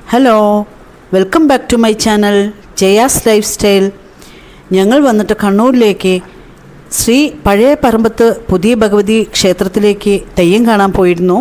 Hello, welcome back to my channel Jaya's lifestyle. ഞങ്ങൾ വന്നിട്ട് കണ്ണൂരിലേക്ക് ശ്രീ പഴയ പറമ്പത്ത് പുതിയ ഭഗവതി ക്ഷേത്രത്തിലേക്ക് തെയ്യം കാണാൻ പോയിരുന്നു.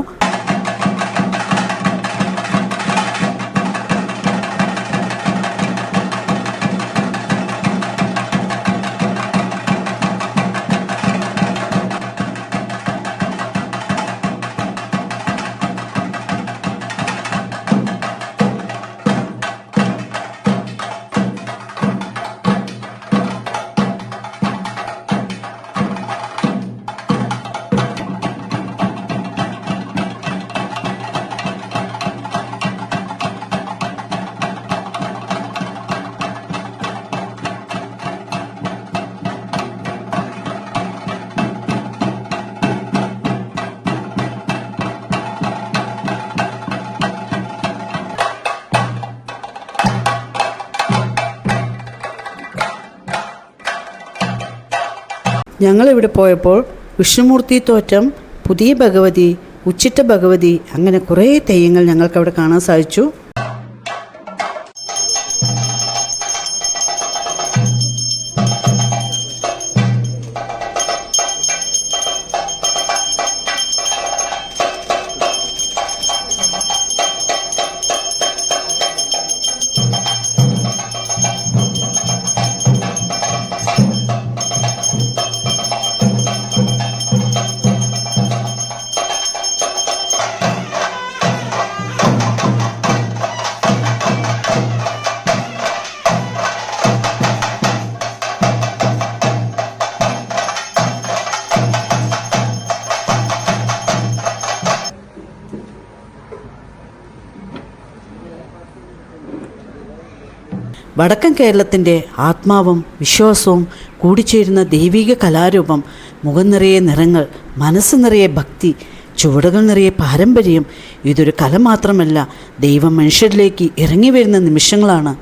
ഞങ്ങളിവിടെ പോയപ്പോൾ വിഷ്ണുമൂർത്തി തോറ്റം, പുതിയ ഭഗവതി, ഉച്ചിട്ട ഭഗവതി, അങ്ങനെ കുറേ തെയ്യങ്ങൾ ഞങ്ങൾക്കവിടെ കാണാൻ സാധിച്ചു. വടക്കൻ കേരളത്തിൻ്റെ ആത്മാവും വിശ്വാസവും കൂടിച്ചേരുന്ന ദൈവിക കലാരൂപം, മുഖം നിറയെ നിറങ്ങൾ, മനസ്സ് നിറയെ ഭക്തി, ചുവടുകൾ നിറയെ പാരമ്പര്യം. ഇതൊരു കല മാത്രമല്ല, ദൈവം മനുഷ്യരിലേക്ക് ഇറങ്ങി വരുന്ന നിമിഷങ്ങളാണ്.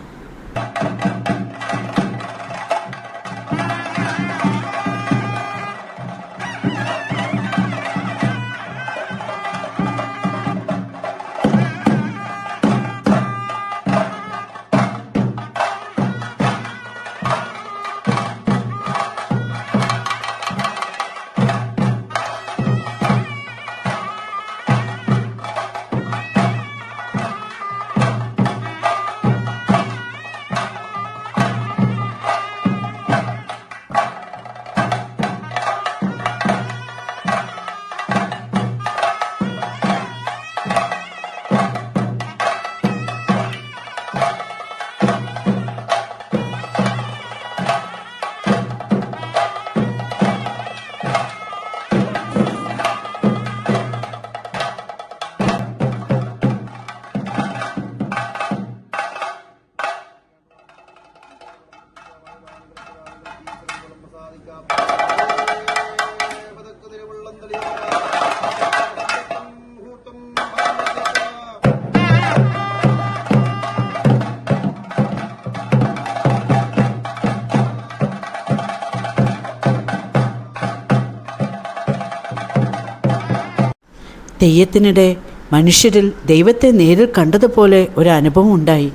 തെയ്യത്തിനിടെ മനുഷ്യരിൽ ദൈവത്തെ നേരിൽ കണ്ടതുപോലെ ഒരു അനുഭവം ഉണ്ടായി.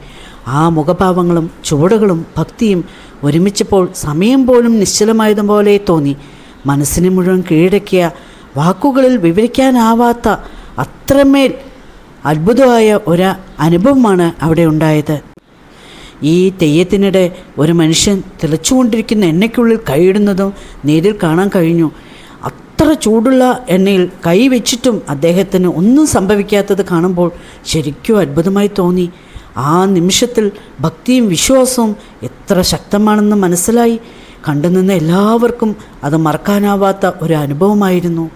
ആ മുഖഭാവങ്ങളും ചുവടുകളും ഭക്തിയും ഒരുമിച്ചപ്പോൾ സമയം പോലും നിശ്ചലമായതുപോലെ തോന്നി. മനസ്സിനെ മുഴുവൻ കീഴടക്കിയ, വാക്കുകളിൽ വിവരിക്കാനാവാത്ത അത്രമേൽ അത്ഭുതമായ ഒരു അനുഭവമാണ് അവിടെ ഉണ്ടായത്. ഈ തെയ്യത്തിനിടെ ഒരു മനുഷ്യൻ തിളച്ചുകൊണ്ടിരിക്കുന്ന എണ്ണയ്ക്കുള്ളിൽ കൈയിടുന്നതും നേരിൽ കാണാൻ കഴിഞ്ഞു. അത്ര ചൂടുള്ള എണ്ണയിൽ കൈ വെച്ചിട്ടും അദ്ദേഹത്തിന് ഒന്നും സംഭവിക്കാത്തത് കാണുമ്പോൾ ശരിക്കും അത്ഭുതമായി തോന്നി. ആ നിമിഷത്തിൽ ഭക്തിയും വിശ്വാസവും എത്ര ശക്തമാണെന്ന് മനസ്സിലായി. കണ്ടുനിന്ന എല്ലാവർക്കും അത് മറക്കാനാവാത്ത ഒരു അനുഭവമായിരുന്നു.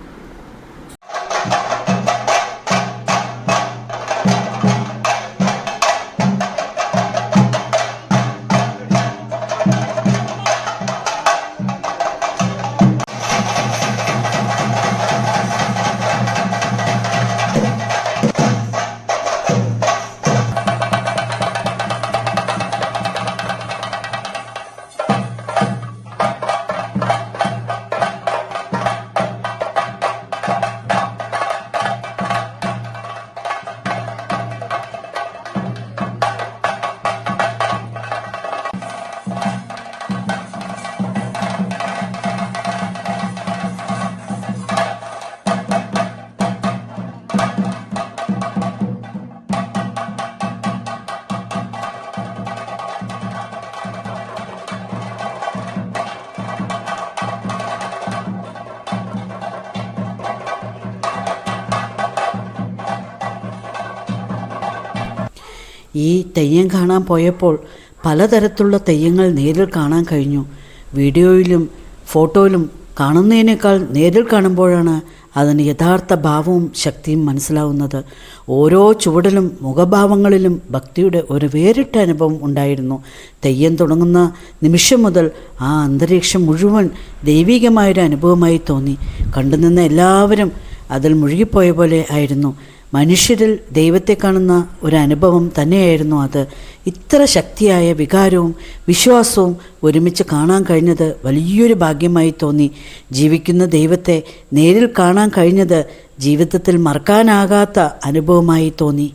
ഈ തെയ്യം കാണാൻ പോയപ്പോൾ പലതരത്തിലുള്ള തെയ്യങ്ങൾ നേരിൽ കാണാൻ കഴിഞ്ഞു. വീഡിയോയിലും ഫോട്ടോയിലും കാണുന്നതിനേക്കാൾ നേരിൽ കാണുമ്പോഴാണ് അതിന് യഥാർത്ഥ ഭാവവും ശക്തിയും മനസ്സിലാവുന്നത്. ഓരോ ചുവടിലും മുഖഭാവങ്ങളിലും ഭക്തിയുടെ ഒരു വേറിട്ട അനുഭവം ഉണ്ടായിരുന്നു. തെയ്യം തുടങ്ങുന്ന നിമിഷം മുതൽ ആ അന്തരീക്ഷം മുഴുവൻ ദൈവികമായൊരു അനുഭവമായി തോന്നി. കണ്ടുനിന്ന എല്ലാവരും അതിൽ മുഴുകിപ്പോയ പോലെ ആയിരുന്നു. മനുഷ്യരിൽ ദൈവത്തെ കാണുന്ന ഒരു അനുഭവം തന്നെയായിരുന്നു അത്. ഇത്ര ശക്തിയായ വികാരവും വിശ്വാസവും ഒരുമിച്ച് കാണാൻ കഴിഞ്ഞത് വലിയൊരു ഭാഗ്യമായി തോന്നി. ജീവിക്കുന്ന ദൈവത്തെ നേരിൽ കാണാൻ കഴിഞ്ഞത് ജീവിതത്തിൽ മറക്കാനാകാത്ത അനുഭവമായി തോന്നി.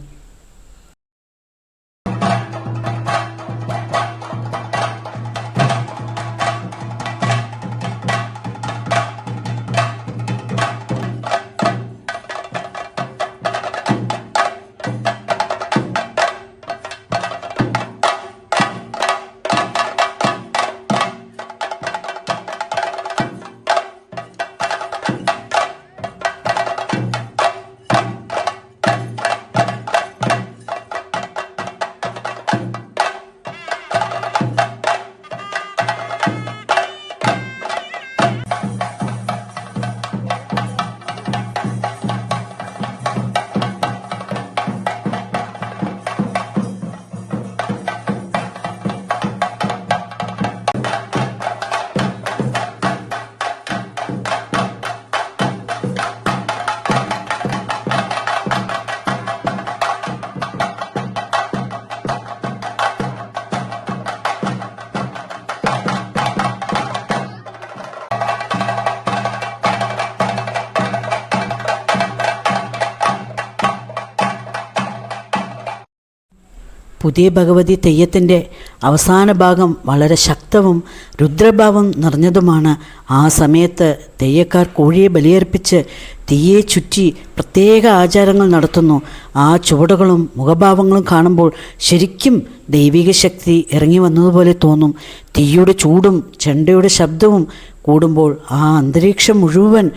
പുതിയ ഭഗവതി തെയ്യത്തിൻ്റെ അവസാന ഭാഗം വളരെ ശക്തവും രുദ്രഭാവം നിറഞ്ഞതുമാണ്. ആ സമയത്ത് തെയ്യക്കാർ കോഴിയെ ബലിയർപ്പിച്ച് തീയെ ചുറ്റി പ്രത്യേക ആചാരങ്ങൾ നടത്തുന്നു. ആ ചുവടുകളും മുഖഭാവങ്ങളും കാണുമ്പോൾ ശരിക്കും ദൈവിക ശക്തി ഇറങ്ങി വന്നതുപോലെ തോന്നും. തീയുടെ ചൂടും ചെണ്ടയുടെ ശബ്ദവും കൂടുമ്പോൾ ആ അന്തരീക്ഷം മുഴുവൻ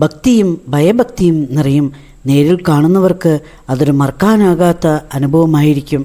ഭക്തിയും ഭയഭക്തിയും നിറയും. നേരിൽ കാണുന്നവർക്ക് അതൊരു മറക്കാനാകാത്ത അനുഭവമായിരിക്കും.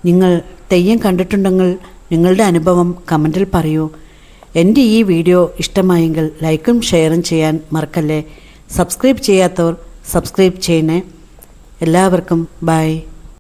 നിങ്ങൾ തെയ്യം കണ്ടിട്ടുണ്ടെങ്കിൽ നിങ്ങളുടെ അനുഭവം കമൻറ്റിൽ പറയൂ. എൻ്റെ ഈ വീഡിയോ ഇഷ്ടമായെങ്കിൽ ലൈക്കും ഷെയറും ചെയ്യാൻ മറക്കല്ലേ. സബ്സ്ക്രൈബ് ചെയ്യാത്തവർ സബ്സ്ക്രൈബ് ചെയ്യണേ. എല്ലാവർക്കും ബൈ.